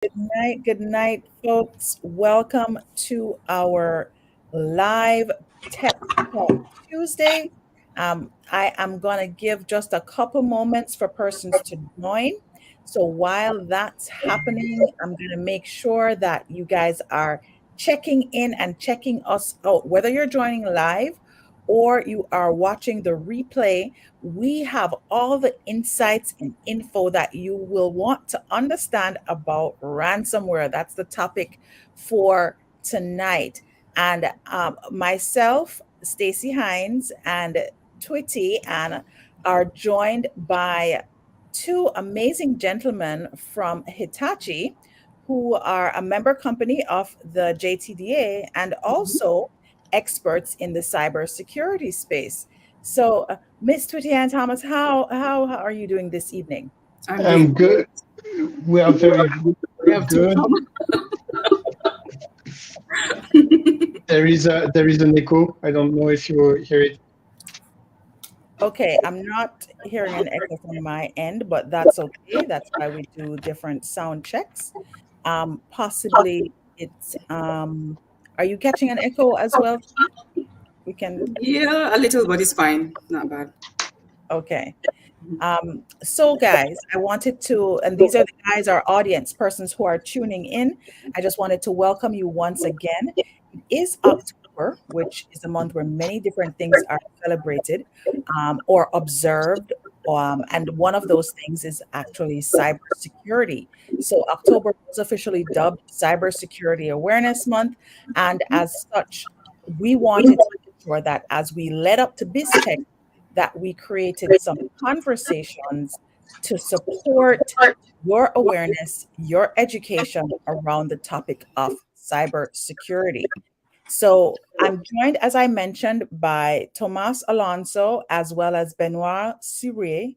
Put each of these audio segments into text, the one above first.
Good night, folks. Welcome to our live Tech Talk Tuesday. I am going to give just a couple moments for persons to join. So while that's happening, I'm going to make sure that you guys are checking in and checking us out, whether you're joining live or you are watching the replay. We have all the insights and info that you will want to understand about ransomware. That's the topic for tonight. And myself, Stacy Hines, and Twitty and are joined by two amazing gentlemen from Hitachi who are a member company of the JTDA and also experts in the cybersecurity space. So, Miss Twitty Ann Thomas, how are you doing this evening? I'm I'm doing good. We are very good. we have to Good. come. There is an echo. I don't know if you hear it. Okay, I'm not hearing an echo from my end, but that's okay. That's why we do different sound checks. Possibly it's are you catching an echo as well? We can Yeah, a little, but it's fine. Not bad. okay. So guys, I wanted to, and these are the guys, our audience, persons who are tuning in. I just wanted to welcome you once again. It is October, which is a month where many different things are celebrated or observed. And one of those things is actually cybersecurity. So October was officially dubbed Cybersecurity Awareness Month. And as such, we wanted to ensure that as we led up to BizTech, that we created some conversations to support your awareness, your education around the topic of cybersecurity. So I'm joined, as I mentioned, by Tomas Alonso as well as Benoit Surier,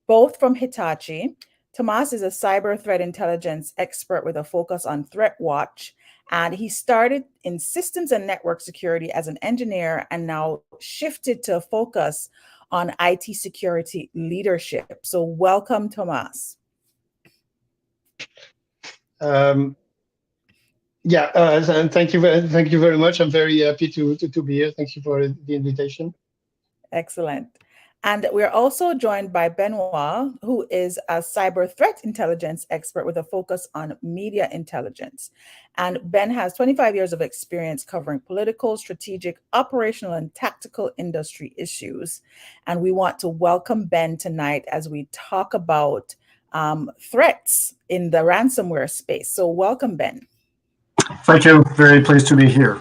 both from Hitachi. Tomas is a cyber threat intelligence expert with a focus on threat watch. And he started in systems and network security as an engineer and now shifted to focus on IT security leadership. So, welcome, Tomas. Um, yeah, and thank you very much. I'm very happy to be here. Thank you for the invitation. Excellent. And we're also joined by Benoit, who is a cyber threat intelligence expert with a focus on media intelligence. And Ben has 25 years of experience covering political, strategic, operational, and tactical industry issues. And we want to welcome Ben tonight as we talk about threats in the ransomware space. So, welcome, Ben. Thank you. Very pleased to be here.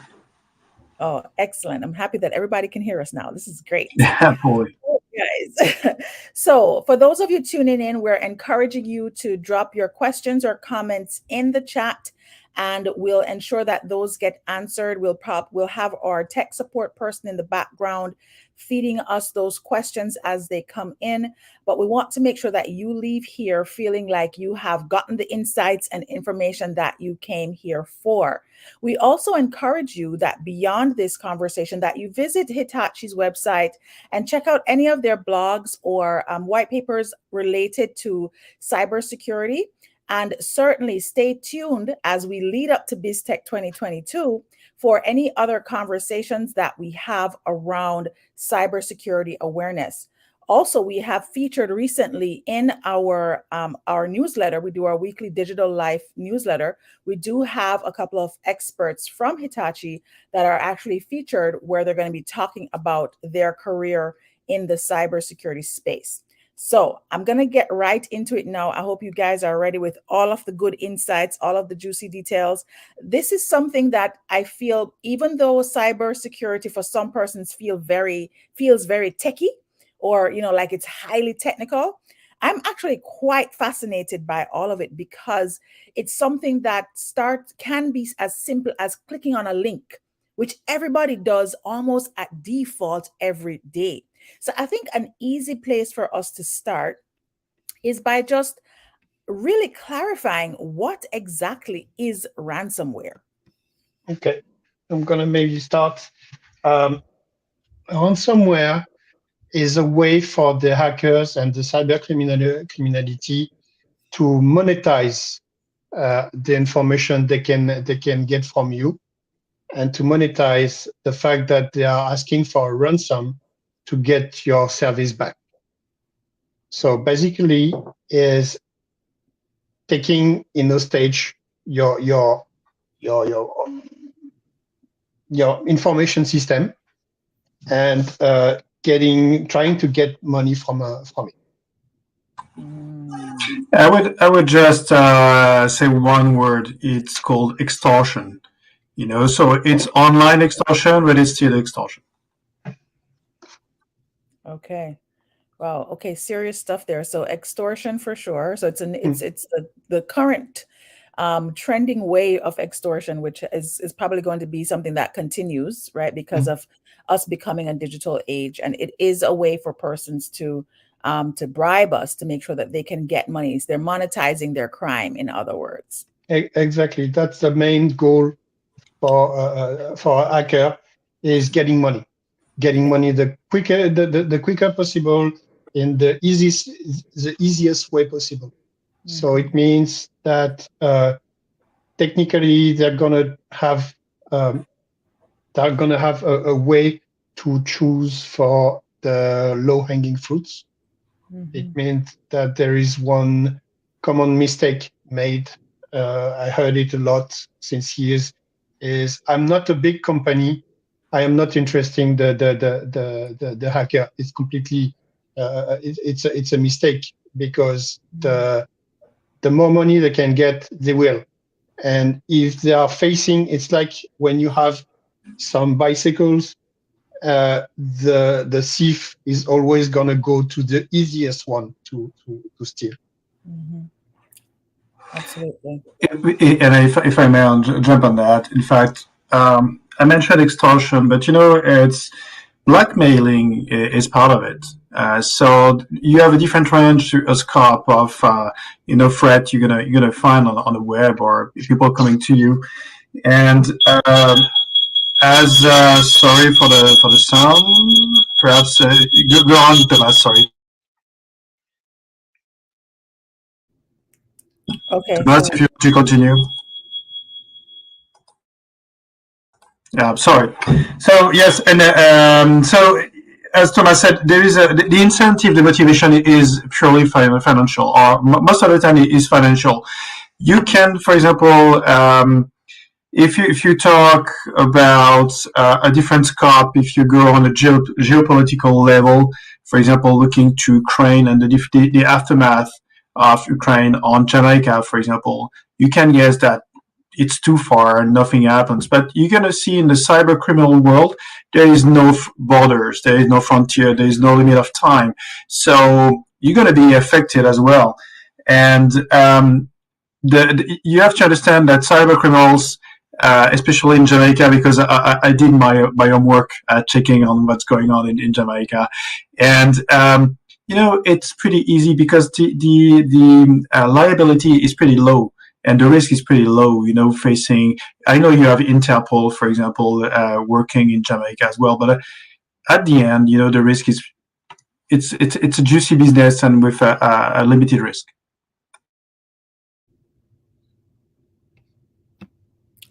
Oh, excellent. I'm happy that everybody can hear us now. This is great. Absolutely. Guys. So, for those of you tuning in, we're encouraging you to drop your questions or comments in the chat and we'll ensure that those get answered. We'll have our tech support person in the background feeding us those questions as they come in, but we want to make sure that you leave here feeling like you have gotten the insights and information that you came here for. We also encourage you that beyond this conversation that you visit Hitachi's website and check out any of their blogs or white papers related to cybersecurity. And certainly stay tuned as we lead up to BizTech 2022 for any other conversations that we have around cybersecurity awareness. Also, we have featured recently in our newsletter. We do our weekly digital life newsletter. We do have a couple of experts from Hitachi that are actually featured where they're going to be talking about their career in the cybersecurity space. So I'm going to get right into it now. I hope you guys are ready with all of the good insights, all of the juicy details. This is something that I feel, even though cybersecurity for some persons feels very techy, or like it's highly technical, I'm actually quite fascinated by all of it because it's something that can be as simple as clicking on a link, which everybody does almost at default every day. So I think an easy place for us to start is by just really clarifying what exactly is ransomware. Okay, I'm gonna maybe start. Um, Ransomware is a way for the hackers and the cyber criminality to monetize the information they can get from you, and to monetize the fact that they are asking for a ransom to get your service back. So basically, is taking in a stage your information system and trying to get money from it. I would just say one word. It's called extortion. So it's online extortion, but it's still extortion. Okay. Wow. Okay. Serious stuff there. So extortion for sure. So it's the current trending way of extortion, which is probably going to be something that continues, right? Because of us becoming a digital age, and it is a way for persons to bribe us to make sure that they can get monies. They're monetizing their crime, in other words. Exactly. That's the main goal for a hacker, is getting money. Getting money the quicker possible, in the easiest way possible. So it means that technically they're gonna have a way to choose for the low-hanging fruits. It means that there is one common mistake made. I heard it a lot since years. Is I'm not a big company. I am not interested in the hacker. It's completely it's a mistake, because the more money they can get, they will. And if they are facing, it's like when you have some bicycles, the thief is always gonna go to the easiest one to steal. Absolutely. And if I may jump on that, in fact, I mentioned extortion, but it's blackmailing is part of it. So you have a different range, a scope of threat you're gonna find on the web, or people coming to you. And as sorry for the sound, perhaps go on, Thomas. Sorry. Okay. Thomas, if you want to continue. Yeah, sorry. So yes, and so as Thomas said, there is the incentive, the motivation is purely financial, or most of the time it is financial. You can, for example, if you talk about a different scope, if you go on a geopolitical level, for example, looking to Ukraine and the aftermath of Ukraine on Jamaica, for example, you can guess that it's too far and nothing happens. But you're going to see in the cyber criminal world, there is no borders, there is no frontier, there is no limit of time. So you're going to be affected as well. And you have to understand that cyber criminals, especially in Jamaica, because I did my homework checking on what's going on in Jamaica. And it's pretty easy, because the liability is pretty low. And the risk is pretty low, facing. I know you have Interpol, for example, working in Jamaica as well. But at the end, the risk is it's a juicy business, and with a limited risk.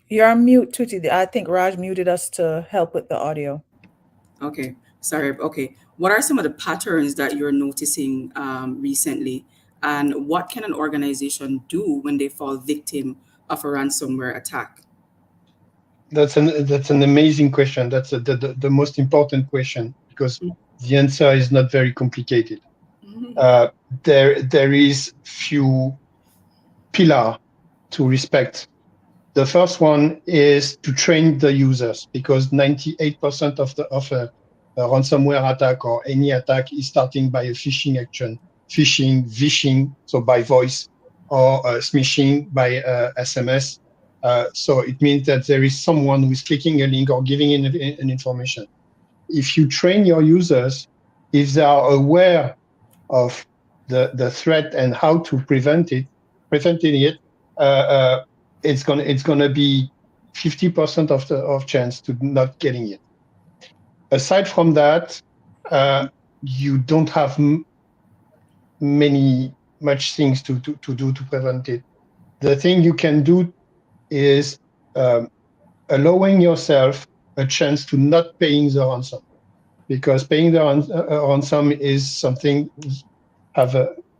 You're on mute, Tuti. I think Raj muted us to help with the audio. Okay, sorry. Okay, what are some of the patterns that you're noticing recently, and what can an organization do when they fall victim of a ransomware attack? That's an amazing question. That's the most important question, because the answer is not very complicated. There is few pillars to respect. The first one is to train the users, because 98% of a ransomware attack, or any attack, is starting by a phishing action, vishing, so by voice, or smishing by SMS. So it means that there is someone who is clicking a link or giving in an information. If you train your users, if they are aware of the threat and how to preventing it, it's gonna be 50% of chance to not getting it. Aside from that, you don't have much things to do to prevent it. the thing you can do is allowing yourself a chance to not paying the ransom, because paying the ransom is something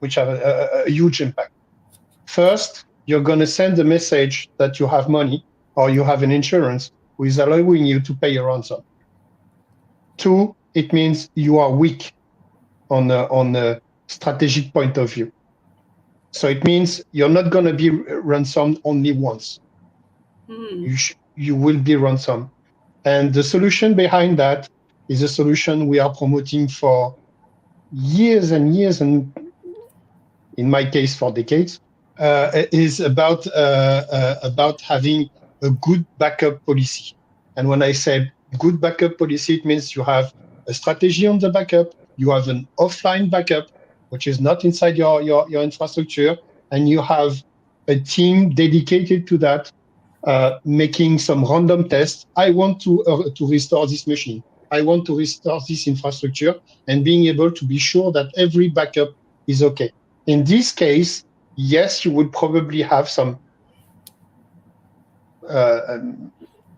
which have a huge impact. First, you're going to send a message that you have money or you have an insurance who is allowing you to pay a ransom. Two, it means you are weak on a strategic point of view. So it means you're not going to be ransomed only once. You will be ransomed. And the solution behind that is a solution we are promoting for years and years, and in my case for decades, is about having a good backup policy. And when I say good backup policy, it means you have a strategy on the backup, you have an offline backup, which is not inside your infrastructure, and you have a team dedicated to that, making some random tests. I want to restore this machine. I want to restore this infrastructure, and being able to be sure that every backup is okay. In this case, yes, you would probably have some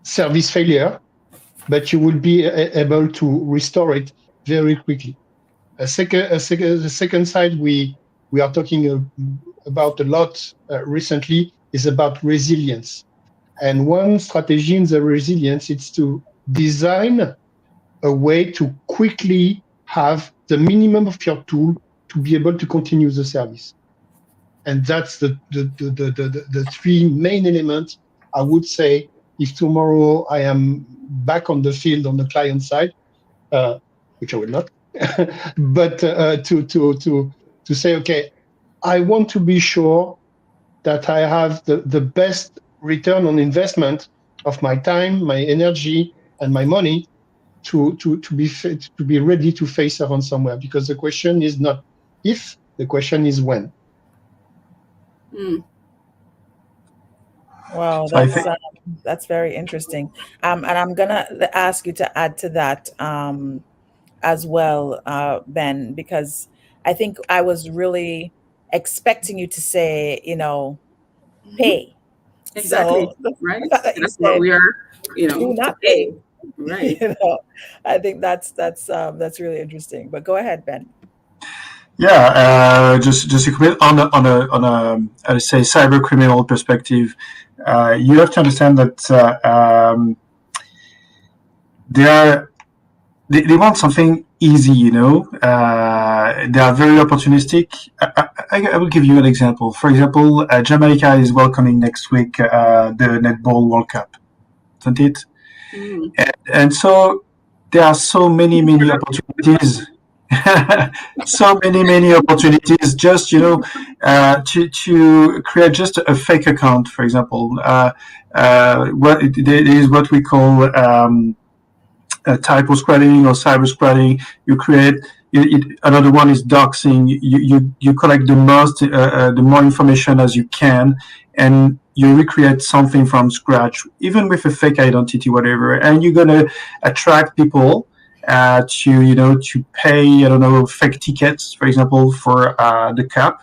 service failure, but you will be able to restore it very quickly. The second side we are talking about a lot recently is about resilience. And one strategy in the resilience is to design a way to quickly have the minimum of your tool to be able to continue the service. And that's the three main elements. I would say if tomorrow I am back on the field on the client side, which I will not, but to say, okay, I want to be sure that I have the best return on investment of my time, my energy, and my money to be ready to face a ransomware. Because the question is not if, the question is when. Wow, that's very interesting. And I'm gonna ask you to add to that as well, Ben, because I think I was really expecting you to say, pay. Exactly. So the Right. fact that you That's what said we are, do to not pay. pay, Right. I think that's really interesting. But go ahead, Ben. Yeah, just to comment I say cyber criminal perspective, you have to understand that they want something easy, they are very opportunistic. I will give you an example. For example, Jamaica is welcoming next week the Netball World Cup, isn't it? And so there are so many opportunities. So many opportunities just to create just a fake account, for example. There is what we call typo spreading or cyber spreading. You create another one is doxing. You collect the more information as you can, and you recreate something from scratch, even with a fake identity, whatever, and you're gonna attract people to pay, I don't know, fake tickets, for example, for the cup,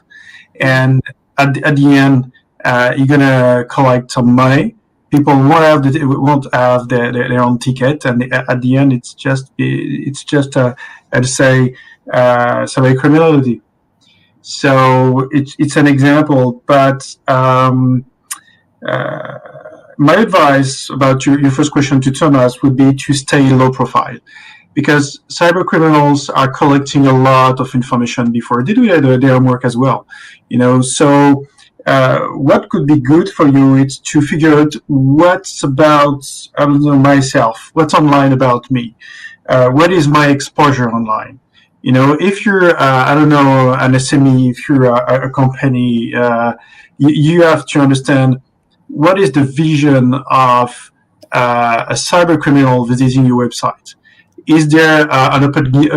and at the end, you're gonna collect some money. People won't have their own ticket, and at the end, it's just I'd say cyber criminality. So it's an example, but my advice about your first question to Thomas would be to stay low profile, because cyber criminals are collecting a lot of information before they do their homework as well. So what could be good for you is to figure out what's about, I don't know, myself, what's online about me, what is my exposure online. If you're, I don't know, an SME, if you're a company, you have to understand what is the vision of a cyber criminal visiting your website. Is there an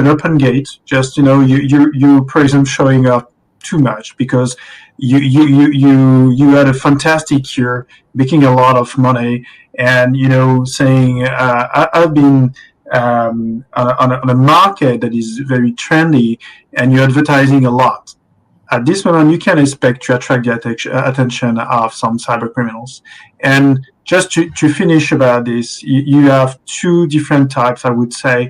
open gate? Just your presence showing up too much because you had a fantastic year, making a lot of money, and saying I've been on a market that is very trendy, and you're advertising a lot. at this moment you can expect to attract the attention of some cyber criminals. And just to finish about this, you have two different types, I would say.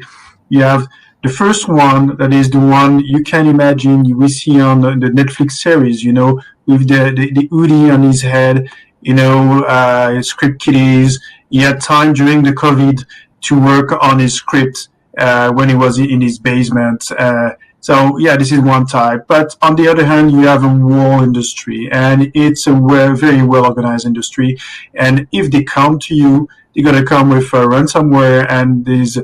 You have the first one, that is the one you can imagine you will see on the Netflix series, with the hoodie on his head, script kiddies. He had time during the COVID to work on his script when he was in his basement. So yeah, this is one type. But on the other hand, you have a whole industry, and it's a very well organized industry. And if they come to you, they're going to come with ransomware, and there's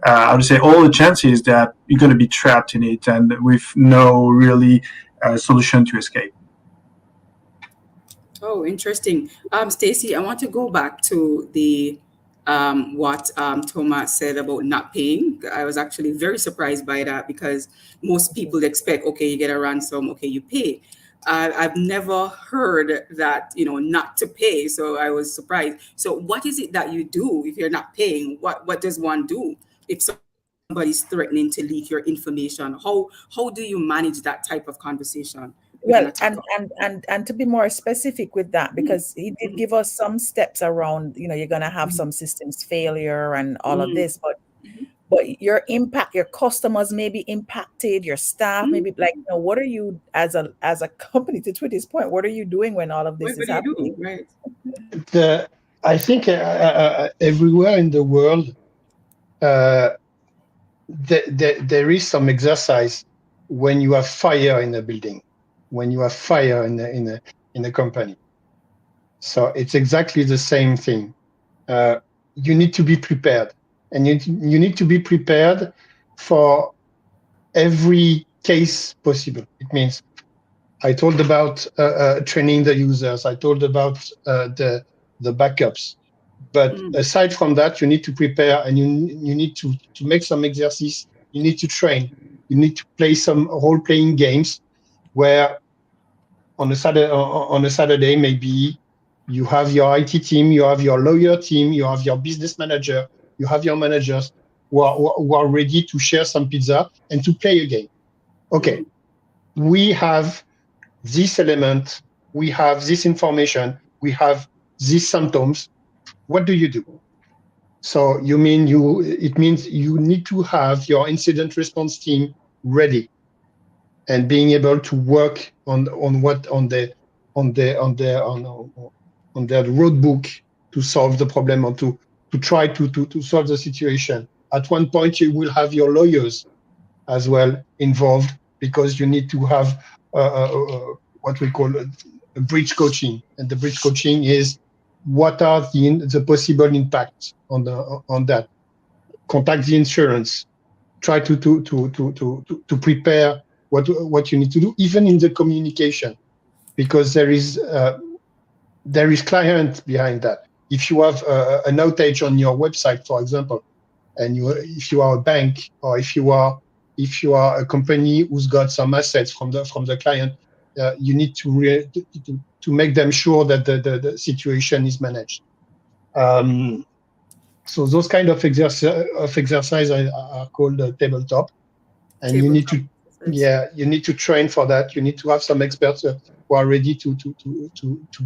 I would say all the chances that you're going to be trapped in it and with no really solution to escape. Oh, interesting. Stacy, I want to go back to the what Thomas said about not paying. I was actually very surprised by that, because most people expect, okay, you get a ransom, okay, you pay. I've never heard that, not to pay. So I was surprised. So what is it that you do if you're not paying? What does one do if somebody's threatening to leak your information? How do you manage that type of conversation with an Well, attacker? and to be more specific with that, because he did give us some steps around, you're going to have some systems failure and all of this, but your customers may be impacted, your staff may be like, what are you as a company, to Twitter's point, what are you doing when all of this What is do you happening? do? Right. I think everywhere in the world, there is some exercise when you have fire in a building, when you have fire in a company. So it's exactly the same thing. You need to be prepared, and you need to be prepared for every case possible. It means I told about training the users. I told about the backups. But aside from that, you need to prepare, and you need to make some exercise. You need to train. You need to play some role-playing games where on a Saturday, maybe you have your IT team, you have your lawyer team, you have your business manager, you have your managers who are ready to share some pizza and to play a game. Okay, we have this element, we have this information, we have these symptoms. What do you do? So it means you need to have your incident response team ready and being able to work on their road book to solve the problem, or to try to solve the situation. At one point, you will have your lawyers as well involved, because you need to have what we call a breach coaching, and the breach coaching is what are the possible impacts on that. Contact the insurance. Try to prepare what you need to do, even in the communication, because there is client behind that. If you have an outage on your website, for example, and if you are a bank, or if you are a company who's got some assets from the client, you need to make them sure that the situation is managed. So those kind of exercise are called tabletop, and you need to train for that. You need to have some experts who are ready to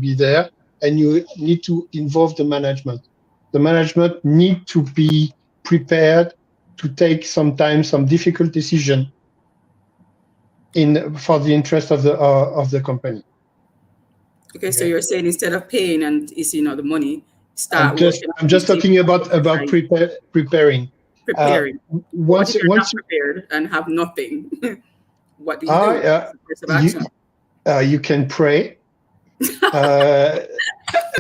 be there, and you need to involve the management. The management need to be prepared to take sometimes some difficult decision for the interest of the company. Okay, so you're saying instead of paying and the money, I'm just talking about preparing. Preparing. What if you're not prepared and have nothing? What do you do? Course of action. You can pray.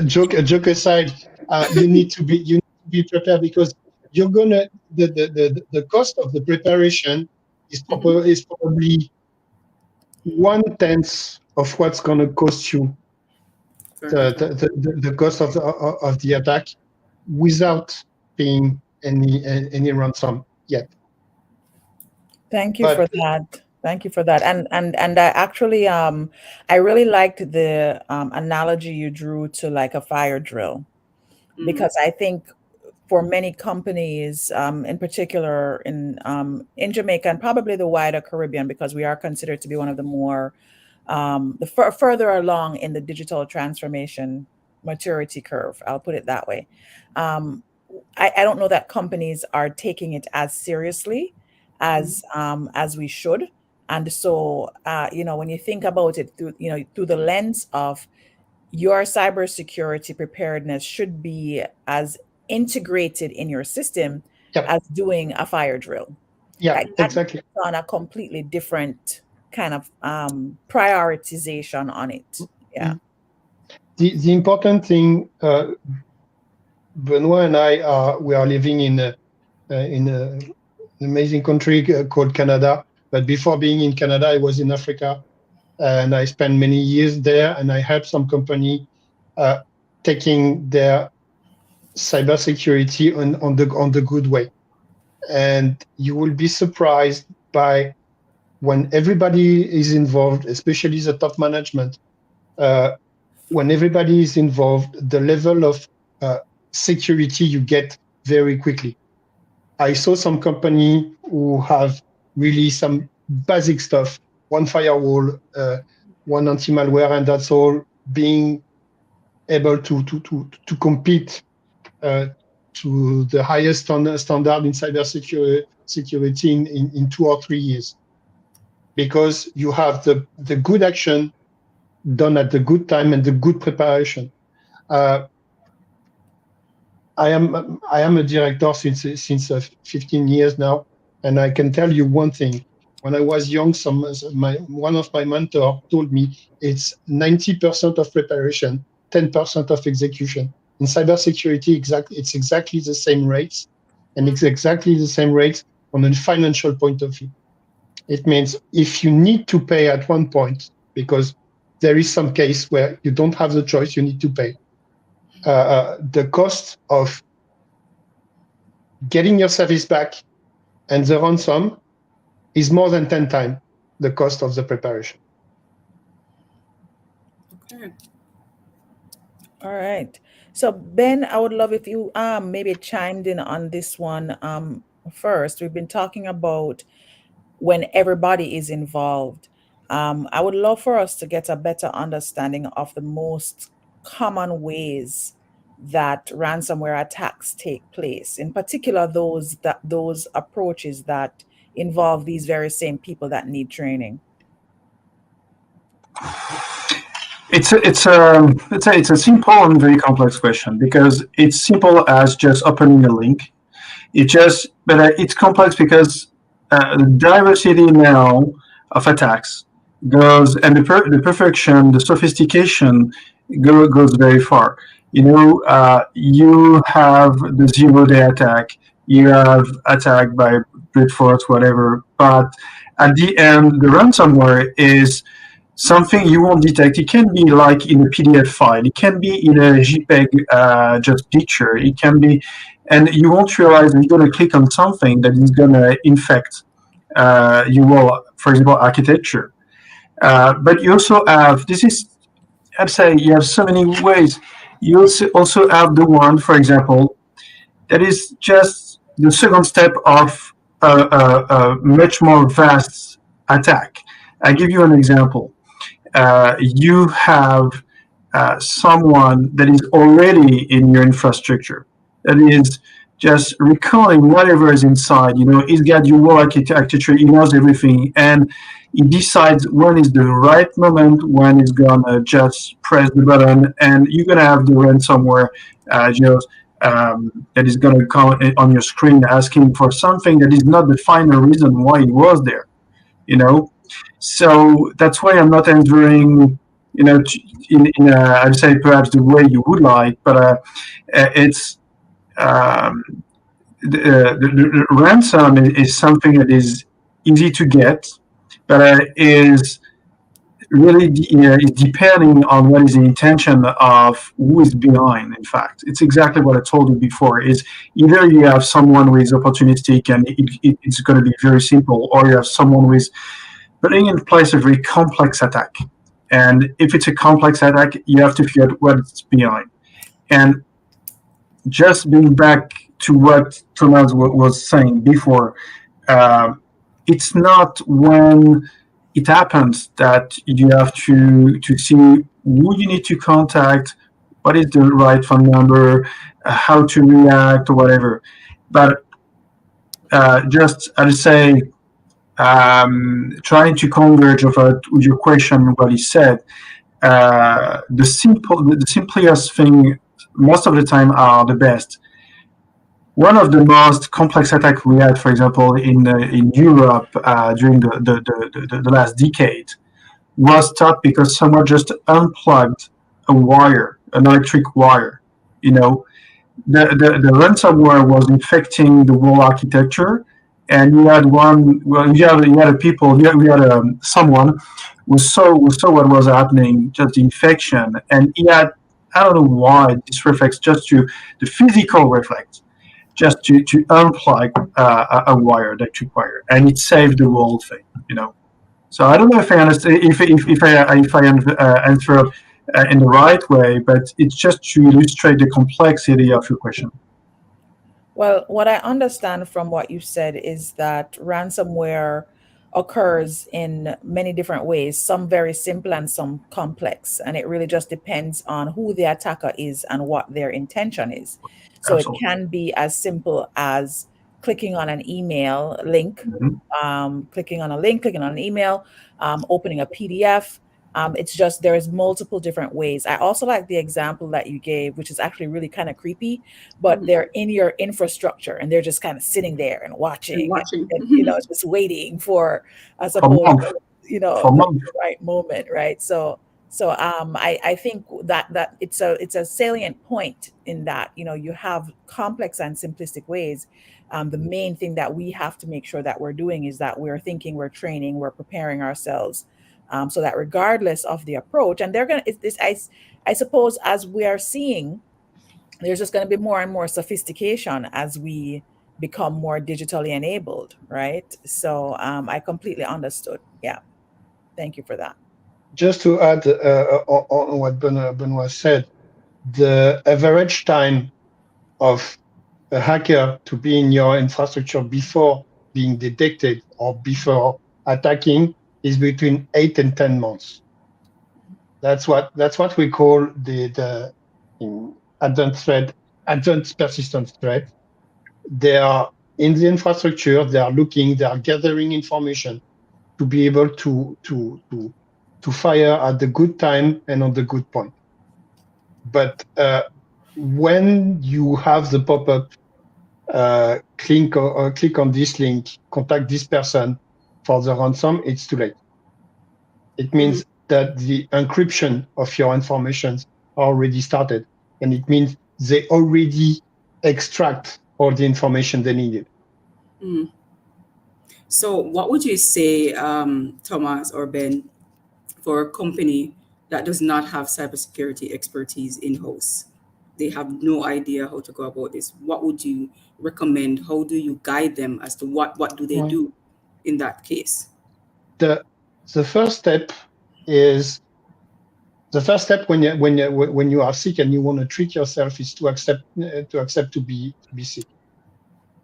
Joke aside, you need to be prepared, because you're gonna the cost of the preparation is probably 1/10 of what's gonna cost you the cost of the attack, without paying any ransom yet. Thank you for that. Thank you for that. And I actually I really liked the analogy you drew to like a fire drill, because I think for many companies, in particular in Jamaica and probably the wider Caribbean, because we are considered to be one of the more further along in the digital transformation maturity curve. I'll put it that way. I don't know that companies are taking it as seriously as we should. And so, when you think about it through the lens of your cybersecurity preparedness should be as integrated in your system Yep. as doing a fire drill. Yeah, Like that exactly. takes on a completely different kind of prioritization on it. Yeah. The important thing, Benoit and I we are living in an amazing country called Canada. But before being in Canada, I was in Africa, and I spent many years there. And I helped some company taking their cybersecurity on the good way. And you will be surprised by when everybody is involved, especially the top management. When everybody is involved, the level of security you get very quickly. I saw some company who have really some basic stuff, one firewall, one anti-malware, and that's all, being able to compete to the highest standard in security in 2 or 3 years, because you have the good action done at the good time and the good preparation. I am a director since 15 years now, and I can tell you one thing. When I was young, one of my mentors told me it's 90% of preparation, 10% of execution. In cybersecurity, it's exactly the same rates, and it's exactly the same rates on a financial point of view. It means if you need to pay at one point, because there is some case where you don't have the choice, you need to pay. The cost of getting your service back and the ransom is more than 10 times the cost of the preparation. Okay. All right. So Ben, I would love if you maybe chimed in on this one first. We've been talking about when everybody is involved. I would love for us to get a better understanding of the most common ways that ransomware attacks take place, in particular those approaches that involve these very same people that need training. It's a simple and very complex question, because it's simple as just opening a link. It's complex because the diversity now of attacks goes, and the perfection, the sophistication goes very far. You have the 0-day attack, you have attack by brute force, whatever. But at the end, the ransomware is something you won't detect. It can be like in a PDF file. It can be in a JPEG, just picture. It can be, and you won't realize you're going to click on something that is going to infect your, for example, architecture. But you also have, I'd say you have so many ways. You also have the one, for example, that is just the second step of a much more vast attack. I give you an example. You have someone that is already in your infrastructure, that is just recalling whatever is inside. He's got your whole architecture, he knows everything, and he decides when is the right moment, when he's gonna just press the button, and you're gonna have the ransomware that is gonna come on your screen asking for something that is not the final reason why he was there. So that's why I'm not answering, I'd say perhaps the way you would like, but it's the ransom is something that is easy to get, but is really is depending on what is the intention of who is behind. In fact, it's exactly what I told you before, is either you have someone who is opportunistic and it's going to be very simple, or you have someone who is putting in place a very complex attack. And if it's a complex attack, you have to figure out what's behind. And just being back to what Thomas was saying before, it's not when it happens that you have to see who you need to contact, what is the right phone number, how to react or whatever. But just I'll say, trying to converge over with your question, what he said, the simplest thing most of the time are the best. One of the most complex attacks we had, for example, in Europe during the last decade, was stopped because someone just unplugged a wire, an electric wire. You know, the ransomware was infecting the whole architecture, and you had one. Well, you had a people. You had someone who saw what was happening, just the infection, and he had, I don't know why this reflex, just to the physical reflex, just to unplug a wire, electric wire, and it saved the whole thing. You know. So I don't know if I understand if I answer in the right way, but it's just to illustrate the complexity of your question. Well, what I understand from what you said is that ransomware occurs in many different ways, some very simple and some complex. And it really just depends on who the attacker is and what their intention is. So it Absolutely. can be as simple as clicking on an email link, Mhm. clicking on a link, clicking on an email, opening a PDF. It's just there's multiple different ways. I also like the example that you gave, which is actually really kind of creepy, but Mhm. they're in your infrastructure and they're just kind of sitting there and And watching watching. and just waiting for, I For suppose, month, for the month. right moment, right? So I think that it's a salient point in that you have complex and simplistic ways. The main thing that we have to make sure that we're doing is that we're thinking, we're training, we're preparing ourselves, so that regardless of the approach, and they're gonna it's this I suppose as we are seeing, there's just going to be more and more sophistication as we become more digitally enabled, right? So I completely understood. Yeah, thank you for that. Just to add on what Benoit said, the average time of a hacker to be in your infrastructure before being detected or before attacking is between 8 and 10 months. That's what we call the advanced threat, advanced persistent threat. They are in the infrastructure. They are looking. They are gathering information to be able to fire at the good time and on the good point. But when you have the pop-up, click on this link, contact this person for the ransom, it's too late. It Mhm. means that the encryption of your information already started, and it means they already extract all the information they needed. Mhm. So, what would you say, Thomas or Ben, for a company that does not have cybersecurity expertise in house? They have no idea how to go about this. What would you recommend? How do you guide them as to what do they Well, do in that case? the the first step is when you are sick and you want to treat yourself is to accept to be sick.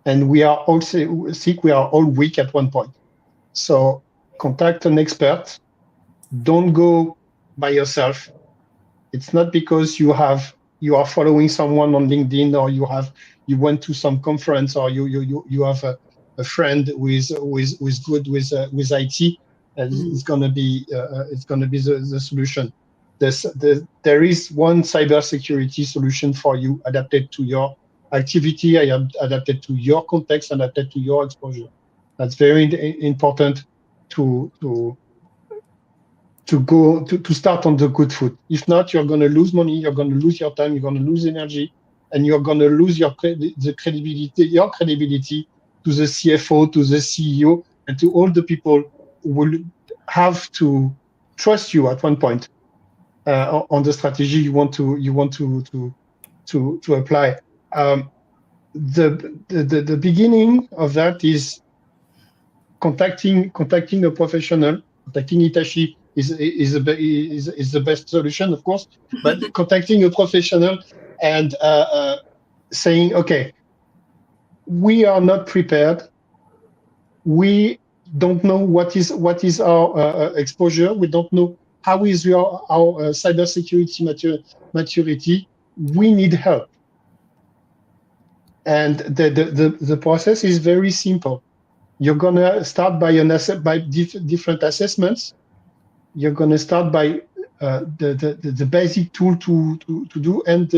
And we are all sick. We are all weak at one point. So contact an expert. Don't go by yourself. It's not because you are following someone on LinkedIn, or you went to some conference, or you have a friend who is good with IT. Mhm. It's gonna be the solution. There is one cybersecurity solution for you, adapted to your activity, adapted to your context, adapted to your exposure. That's very important to to to start on the good foot. If not, you're going to lose money, you're going to lose your time, you're going to lose energy, and you're going to lose your credibility to the CFO, to the CEO, and to all the people who will have to trust you at one point on the strategy you want to apply. The beginning of that is contacting a professional. Contacting Itachi is the best solution, of course, but contacting a professional and saying, okay, we are not prepared. We don't know what is our exposure. We don't know how is our cybersecurity maturity. We need help, and the process is very simple. You're gonna start by different assessments. You're gonna start by the basic tool to do, and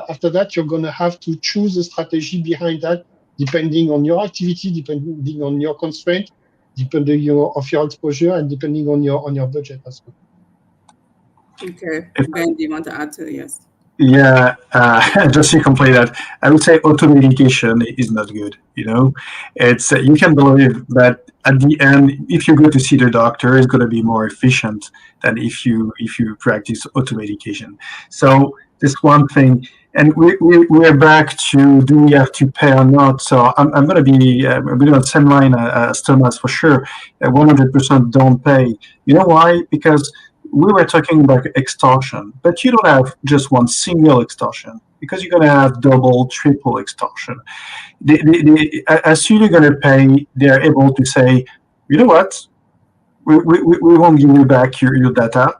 after that you're gonna have to choose a strategy behind that, depending on your activity, depending on your constraint, depending of your exposure, and depending on your budget as well. Okay. Ben, do you want to add to yes? Yeah, just to complete that, I would say auto-medication is not good. It's you can believe that at the end, if you go to see the doctor, it's going to be more efficient than if you practice auto-medication. So this one thing, and we're back to do we have to pay or not? So I'm going to be on the same line as Thomas for sure. 100% don't pay. You know why? Because we were talking about extortion, but you don't have just one single extortion because you're going to have double, triple extortion. As soon as you're going to pay, they're able to say, you know what, we won't give you back your data,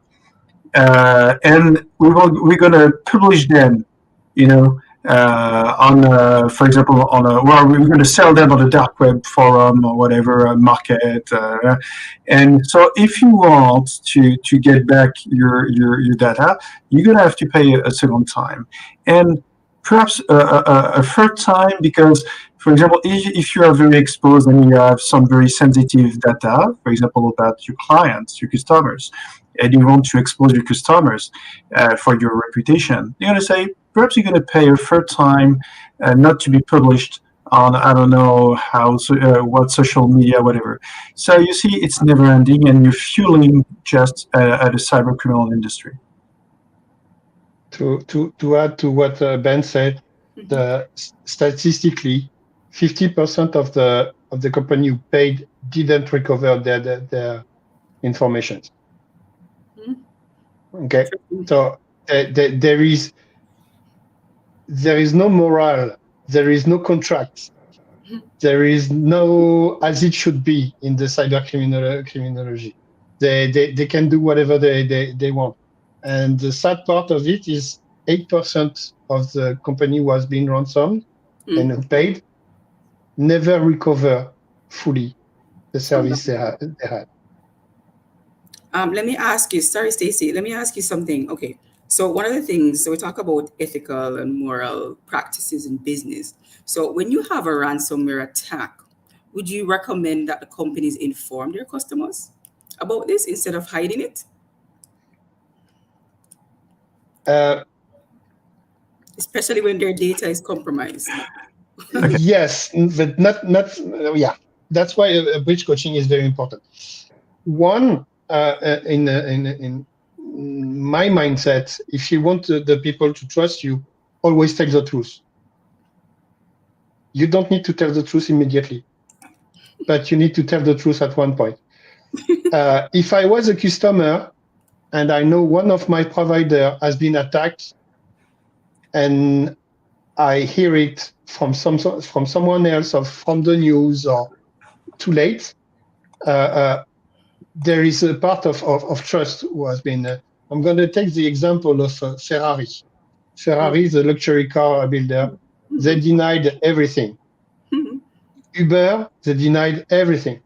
and we're going to publish them, on, for example, well, we're going to sell them on a dark web forum or whatever market. And so if you want to get back your data, you're going to have to pay a second time. And perhaps a third time, because, for example, if you are very exposed and you have some very sensitive data, for example, about your clients, your customers, and you want to expose your customers for your reputation, you're going to say, perhaps you're going to pay a third time not to be published on, I don't know how, what social media, whatever. So you see, it's never ending, and you're fueling just at a cyber criminal industry. To add to what Ben said, statistically, 50% of the company who paid didn't recover their information. Okay, so there is no morale, there is no contract, there is no as it should be in the cyber criminology. They can do whatever they want, and the sad part of it is 8% of the company was being ransomed and who paid never recover fully the service they had. Let me ask you, sorry, Stacey, let me ask you something. Okay. So one of the things, so we talk about ethical and moral practices in business. So when you have a ransomware attack, would you recommend that the companies inform their customers about this instead of hiding it? Especially when their data is compromised. Yes, but not yeah. That's why a bridge coaching is very important. One, in my mindset, if you want the people to trust you, always tell the truth. You don't need to tell the truth immediately, but you need to tell the truth at one point. If I was a customer and I know one of my provider has been attacked, and I hear it from someone else or from the news or too late, there is a part of trust who has been. I'm going to take the example of Ferrari. Ferrari is a luxury car builder. They denied everything. Uber, they denied everything.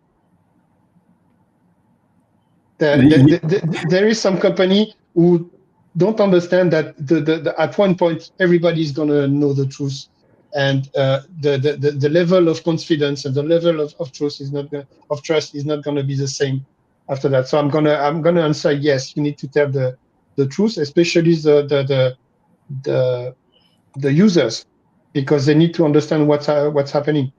There is some company who don't understand that at one point everybody is going to know the truth, and the level of confidence and the level of trust is not going to be the same after that. So I'm gonna answer yes. You need to tell the truth, especially the users, because they need to understand what's happening.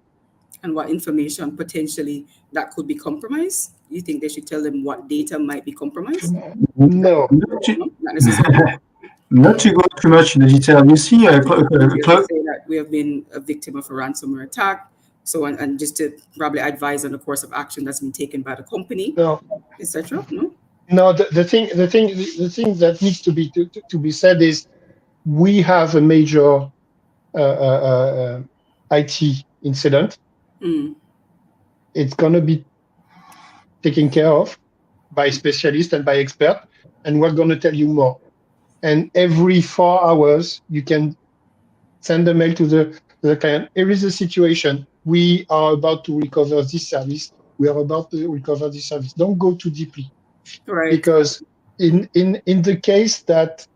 And what information potentially that could be compromised? You think they should tell them what data might be compromised? No. Not necessarily. Not to go too much in the detail. You see, say that we have been a victim of a ransomware attack. So, and just to probably advise on the course of action that's been taken by the company, etc. No, the thing that needs to be said is we have a major IT incident. it's going to be taken care of by specialists and by experts, and we're going to tell you more. And every 4 hours, you can send a mail to the client. Here is the situation. We are about to recover this service. We are about to recover this service. Don't go too deeply, Right. because in the case that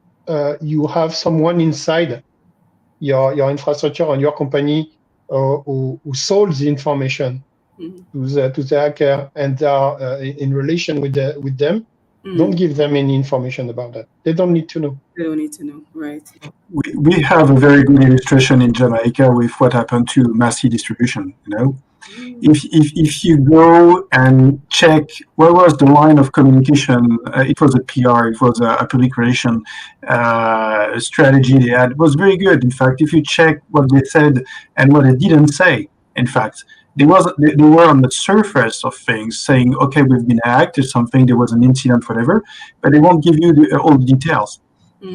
you have someone inside your infrastructure or your company who sold the information to the hacker and they are in relation with them, don't give them any information about that. They don't need to know. They don't need to know, right? We have a very good illustration in Jamaica with what happened to Massey Distribution. If you go and check what was the line of communication, it was a PR, it was a public relation strategy they had. It was very good. In fact, if you check what they said and what they didn't say, in fact, they were on the surface of things saying, okay, we've been hacked or something, there was an incident, whatever, but they won't give you all the details.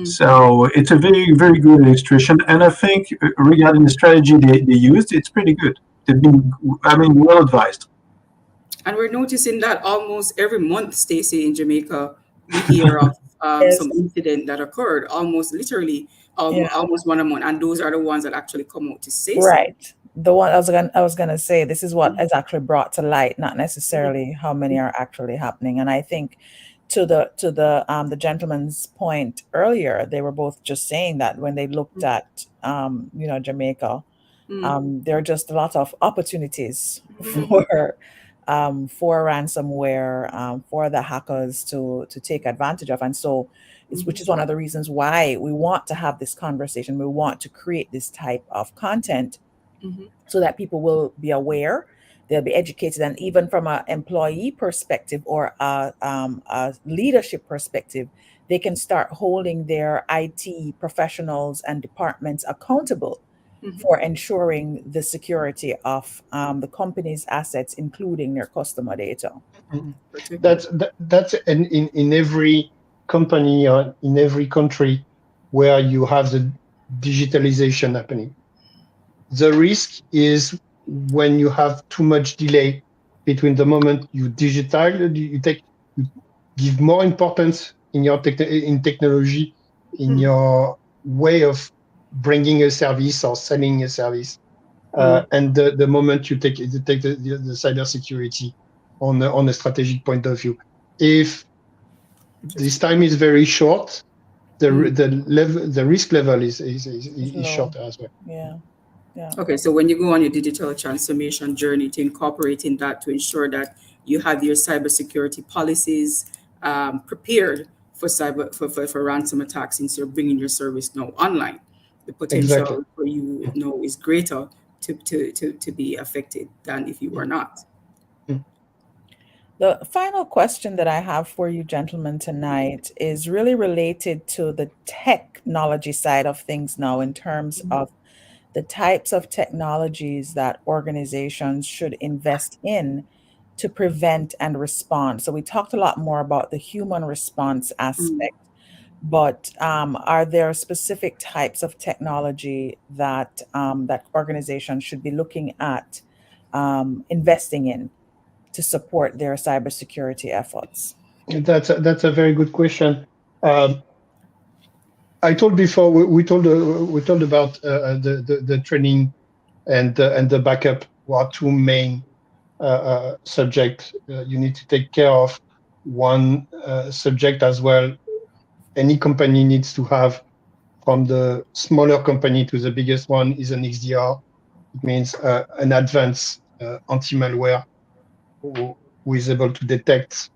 So it's a very, very good illustration. And I think regarding the strategy they used, it's pretty good. They've been, well advised. And we're noticing that almost every month, Stacey, in Jamaica, we hear of some incident that occurred, almost literally, almost one a month. And those are the ones that actually come out to say right. The one I was gonna say, this is what is actually brought to light, not necessarily how many are actually happening. And I think to the gentleman's point earlier, they were both just saying that when they looked at Jamaica, there are just a lot of opportunities for ransomware, for the hackers to take advantage of. And so which is one of the reasons why we want to have this conversation. We want to create this type of content so that people will be aware, they'll be educated, and even from an employee perspective or a leadership perspective, they can start holding their IT professionals and departments accountable for ensuring the security of the company's assets, including their customer data. That's in every company or in every country where you have the digitalization happening. The risk is when you have too much delay between the moment you digitize, you give more importance in your technology, in your way of bringing a service or selling a service, and the moment you take the cybersecurity on a strategic point of view. If this time is very short, the risk level is shorter as well. Yeah. Okay, so when you go on your digital transformation journey, to incorporating that to ensure that you have your cybersecurity policies prepared for ransom attacks, since you're bringing your service now online, the potential for you is greater to be affected than if you were not. The final question that I have for you gentlemen tonight is really related to the technology side of things now, in terms of the types of technologies that organizations should invest in to prevent and respond. So we talked a lot more about the human response aspect, but are there specific types of technology that that organizations should be looking at investing in to support their cybersecurity efforts? That's a very good question. I told before we told about the training and the backup were two main subjects you need to take care of. One subject as well, any company needs to have, from the smaller company to the biggest one, is an XDR. It means an advanced anti-malware who is able to detect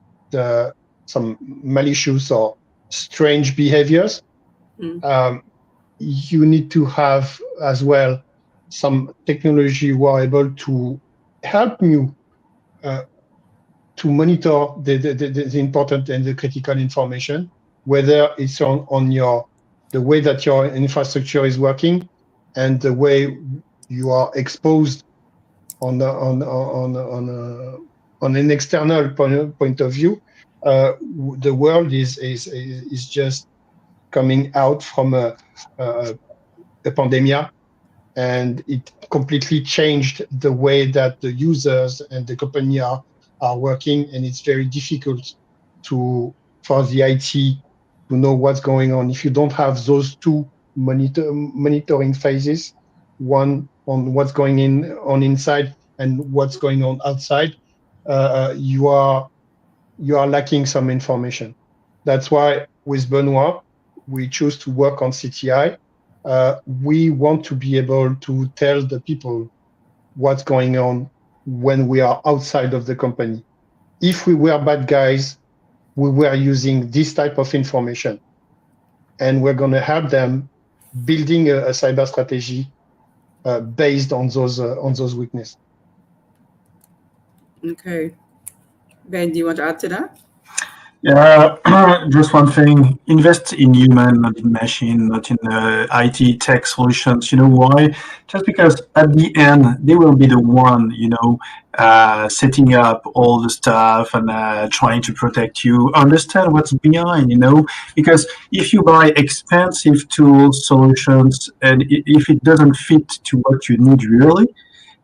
some malicious or strange behaviors. You need to have as well some technology who are able to help you to monitor the important and the critical information, whether it's on the way that your infrastructure is working and the way you are exposed on an external point of view. The world is just coming out from a pandemic, and it completely changed the way that the users and the company are working, and it's very difficult for the IT to know what's going on if you don't have those two monitoring phases, one on what's going on inside and what's going on outside. You are lacking some information. That's why with Benoit, we choose to work on CTI. We want to be able to tell the people what's going on when we are outside of the company. If we were bad guys, we were using this type of information, and we're going to help them building a cyber strategy based on those weaknesses. Okay. Ben, do you want to add to that? Yeah, just one thing, invest in human, not in machine, not in IT tech solutions. You know why? Just because at the end, they will be the one, setting up all the stuff and trying to protect you, understand what's behind, because if you buy expensive tools, solutions, and if it doesn't fit to what you need really,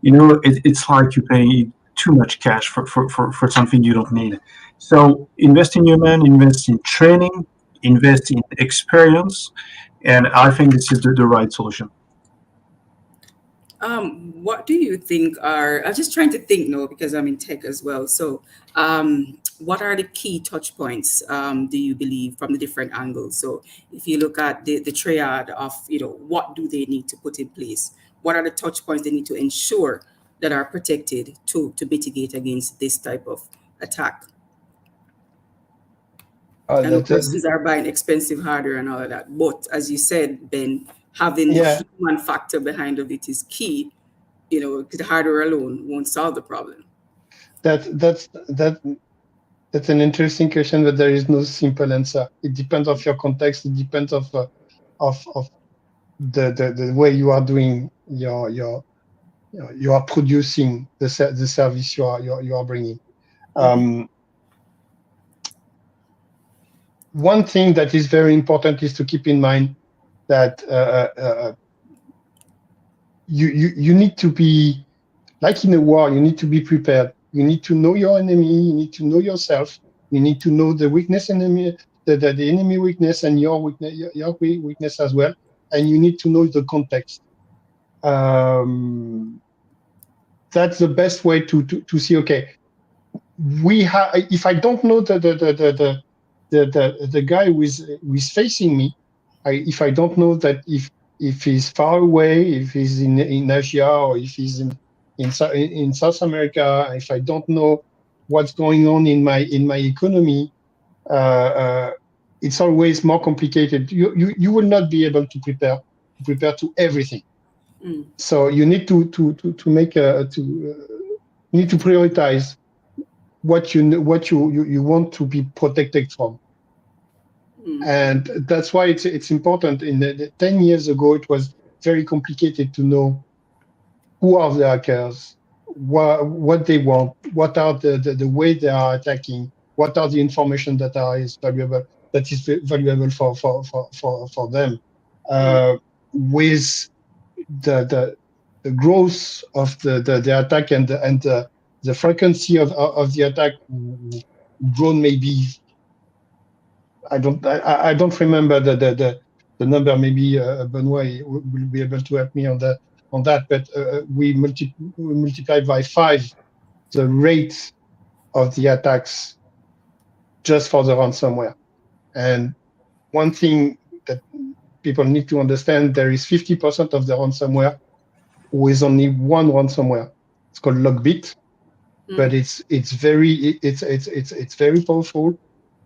it's like you pay too much cash for something you don't need. So invest in human, invest in training, invest in experience, and I think this is the right solution. What do you think are, I'm just trying to think now because I'm in tech as well. So, what are the key touch points, do you believe, from the different angles? So, if you look at the triad of, what do they need to put in place? What are the touch points they need to ensure that are protected to mitigate against this type of attack? I know persons are buying expensive hardware and all of that, but as you said, Ben, having the human factor behind of it is key. The hardware alone won't solve the problem. That's an interesting question, but there is no simple answer. It depends of your context. It depends of the way you are doing you are producing the service you are bringing. One thing that is very important is to keep in mind that you need to be, like in a war, you need to be prepared. You need to know your enemy. You need to know yourself. You need to know the weakness enemy, the enemy weakness, and your weakness as well. And you need to know the context. That's the best way to see. Okay, if I don't know the guy who is facing me, if I don't know that if he's far away, if he's in Asia, or if he's in South America, if I don't know what's going on in my economy, it's always more complicated. You will not be able to prepare to everything. So you need to make you need to prioritize what you want to be protected from. And that's why it's important. In the 10 years ago, it was very complicated to know who are the hackers, what they want, what are the way they are attacking, what are the information that is valuable for them. With the growth of the attack and the frequency of the attack grown, maybe I don't remember the number. Maybe Benoit will be able to help me on that. But we multiplied by 5 the rate of the attacks just for the ransomware. And one thing that people need to understand, there is 50% of the ransomware with only one ransomware. It's called Logbit, but it's very powerful.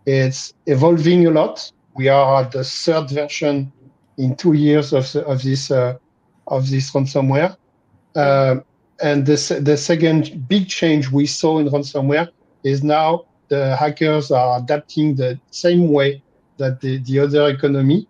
It's evolving a lot. We are at the 3rd version in 2 years of this ransomware. And the second big change we saw in ransomware is now the hackers are adapting the same way that the other economy.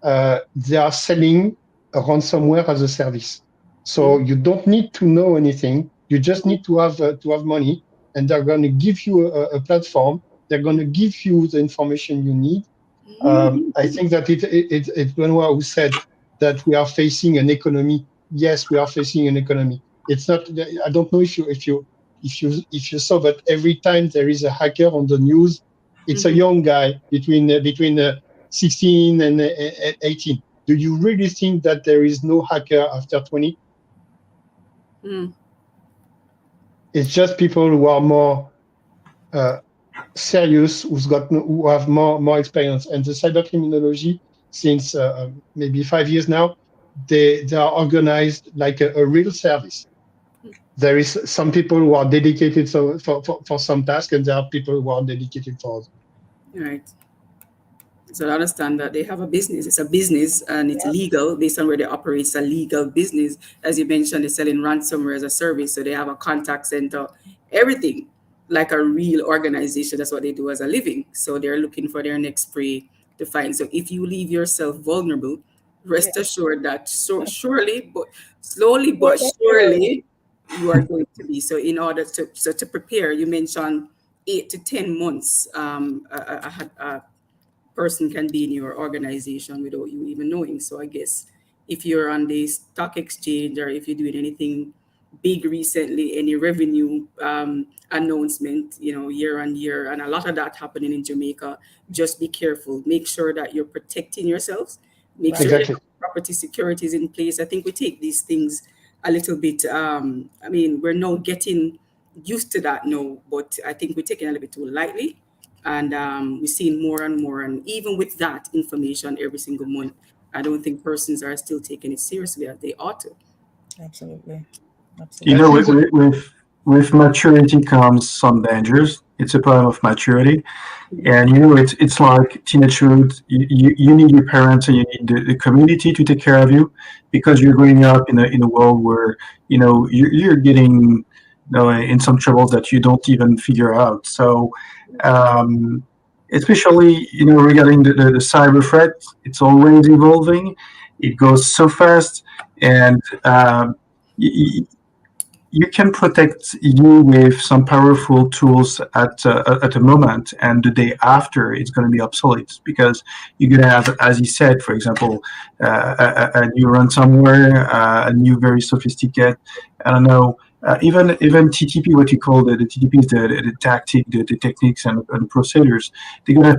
They are selling a ransomware as a service. So you don't need to know anything. You just need to have money, and they're going to give you a platform. They're going to give you the information you need. I think that it's Benoit who said that we are facing an economy yes, we are facing an economy. It's not. I don't know if you saw, but every time there is a hacker on the news, it's a Mm-hmm. young guy between 16 and 18. Do you really think that there is no hacker after 20? Mm. It's just people who are more uh, serious, who have more experience. And the cyber criminology, since maybe 5 years now, they are organized like a real service. There is some people who are dedicated for some tasks, and there are people who are dedicated for others. Right. So I understand that they have a business. It's a business and it's Yeah. legal based on where they operate. It's a legal business. As you mentioned, they're selling ransomware as a service. So they have a contact center, everything like a real organization. That's what they do as a living. So they're looking for their next prey to find. So if you leave yourself vulnerable, Yeah. rest assured that surely, but slowly Slowly but but surely. surely, you are going to be. So in order to prepare, you mentioned 8 to 10 months. I had person can be in your organization without you even knowing. So I guess if you're on the stock exchange or if you're doing anything big recently, any revenue announcement, year on year, and a lot of that happening in Jamaica, just be careful. Make sure that you're protecting yourselves. Make Right. sure that Exactly. property security is in place. I think we take these things a little bit. I mean, we're now getting used to that now, but I think we're taking it a little bit too lightly and we're seeing more and more. And even with that information every single month, I don't think persons are still taking it seriously as they ought to. Absolutely. You I know, Absolutely. think that with maturity comes some dangers. It's a problem of maturity. And it's like teenagehood. You need your parents and you need the community to take care of you because you're growing up in a world where you're getting in some troubles that you don't even figure out. So, um, especially regarding the cyber threat, it's always evolving. It goes so fast, and you can protect you with some powerful tools at a moment, and the day after it's going to be obsolete because you're going to have, as you said, for example, a new ransomware, a new very sophisticated, I don't know, even TTP, what you call the TTP is the tactic, the techniques and procedures. They're gonna,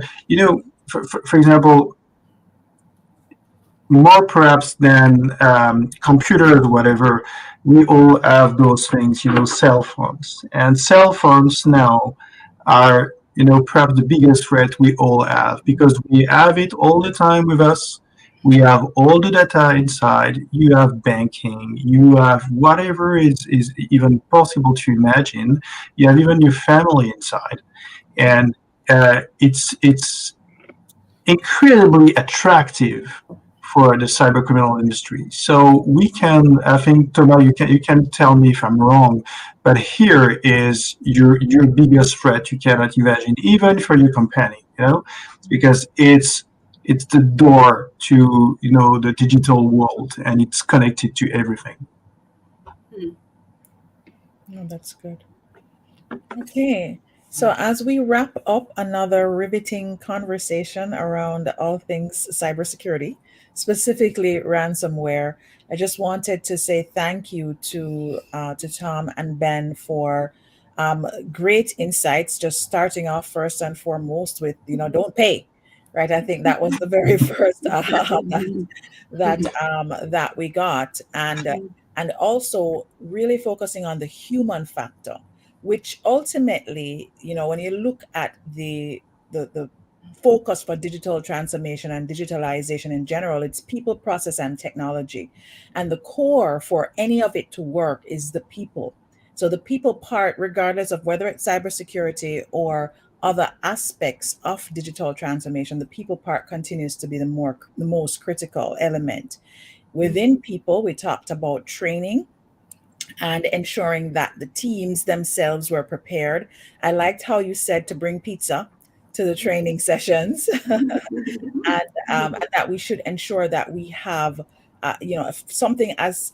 for example, more perhaps than computers, whatever, we all have those things, cell phones. And cell phones now are, perhaps the biggest threat we all have because we have it all the time with us. We have all the data inside. You have banking. You have whatever is even possible to imagine. You have even your family inside, and it's incredibly attractive for the cyber criminal industry. So we can, I think, Thomas, you can tell me if I'm wrong, but here is your biggest threat you cannot imagine, even for your company, because it's the door to the digital world and it's connected to everything. Hmm. No, that's good. Okay. So, as we wrap up another riveting conversation around all things cybersecurity, specifically ransomware, I just wanted to say thank you to Tom and Ben for great insights. Just starting off first and foremost with don't pay, right? I think that was the very first that we got, and also really focusing on the human factor, which ultimately, when you look at the focus for digital transformation and digitalization in general, it's people, process, and technology. And the core for any of it to work is the people. So the people part, regardless of whether it's cybersecurity or other aspects of digital transformation, the people part continues to be the most critical element. Within people, we talked about training and ensuring that the teams themselves were prepared. I liked how you said to bring pizza to the training sessions, and that we should ensure that we have, something as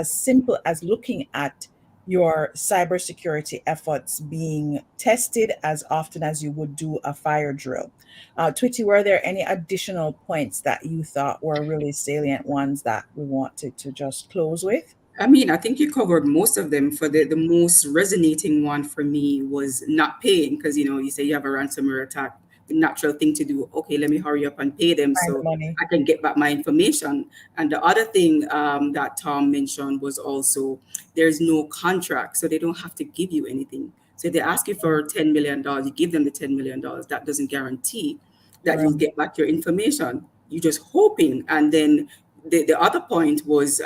simple as looking at your cybersecurity efforts being tested as often as you would do a fire drill. Twitty, were there any additional points that you thought were really salient ones that we wanted to just close with? I mean, I think you covered most of them. For the most resonating one for me was not paying, because you say you have a ransomware attack. The natural thing to do, okay, let me hurry up and pay them Find the so money. I can get back my information. And the other thing that Tom mentioned was also there's no contract, so they don't have to give you anything. So if they ask you for $10 million, you give them the $10 million. That doesn't guarantee that Right. you'll get back your information. You're just hoping. And then the other point was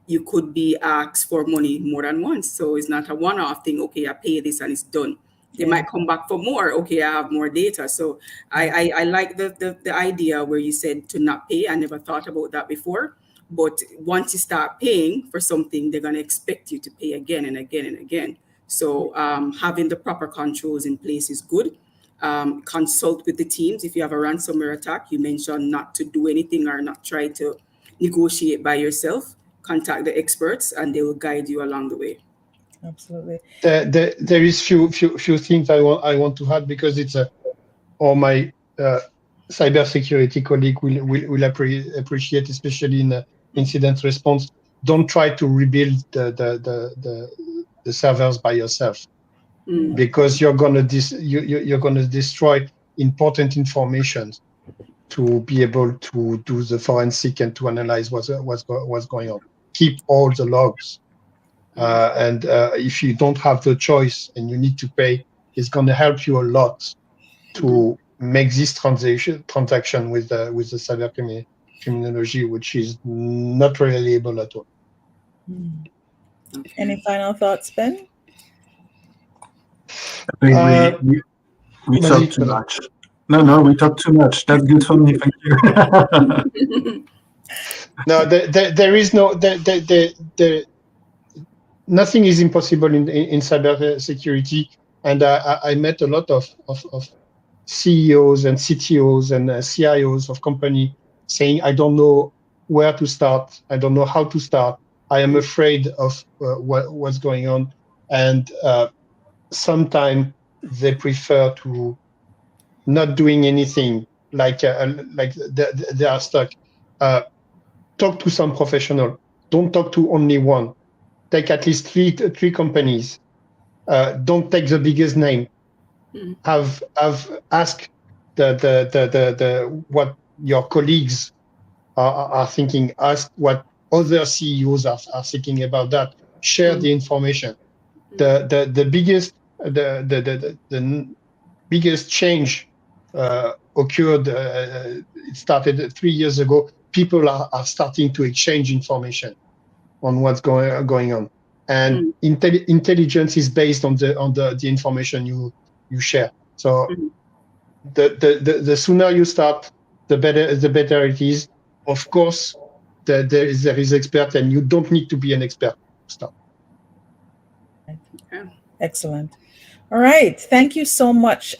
you could be asked for money more than once. So it's not a one-off thing. Okay, I pay this and it's done. They Yeah. might come back for more. Okay, I have more data. So I like the idea where you said to not pay. I never thought about that before. But once you start paying for something, they're going to expect you to pay again and again and again. So having the proper controls in place is good. Consult with the teams. If you have a ransomware attack, you mentioned not to do anything or not try to negotiate by yourself. Contact the experts and they will guide you along the way. Absolutely. There is few things I want to add, because it's or my cybersecurity colleague will appreciate, especially in incident response. Don't try to rebuild the servers by yourself, because you're gonna you're gonna destroy important information to be able to do the forensic and to analyze what's going on. Keep all the logs. And if you don't have the choice and you need to pay, it's going to help you a lot to make this transaction with the cyber criminology, which is not reliable at all. Okay. Any final thoughts, Ben? I think we talked too much. No, we talked too much. That's good for me. Thank you. No, there is no nothing is impossible in cyber security, and I met a lot of CEOs and CTOs and CIOs of company saying, I don't know where to start, I don't know how to start, I am afraid of what's going on, and sometimes they prefer to not doing anything, like they are stuck. Talk to some professional. Don't talk to only one. Take at least three companies. Don't take the biggest name. Have ask the what your colleagues are thinking. Ask what other CEOs are thinking about that. Share the information. The biggest the biggest change occurred. It started 3 years ago. People are starting to exchange information on what's going on, and intelligence is based on the information you share. So the sooner you start, the better it is. Of course, there is expert, and you don't need to be an expert to start. Excellent. All right. Thank you so much,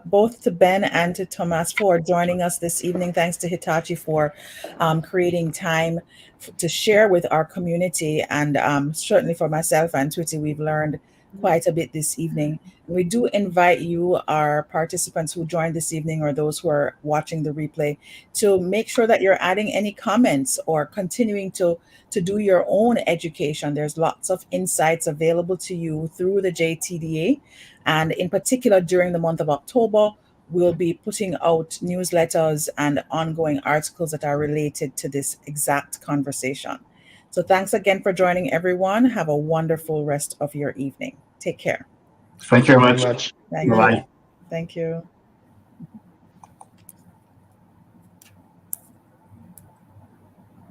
both to Ben and to Thomas, for joining us this evening. Thanks to Hitachi for creating time to share with our community. And certainly for myself and Twitty, we've learned quite a bit this evening. We do invite you, our participants who joined this evening, or those who are watching the replay, to make sure that you're adding any comments or continuing to do your own education. There's lots of insights available to you through the JTDA. And in particular, during the month of October, we'll be putting out newsletters and ongoing articles that are related to this exact conversation. So thanks again for joining, everyone. Have a wonderful rest of your evening. Take care. Thank you very much. Thank Bye. you. Thank you.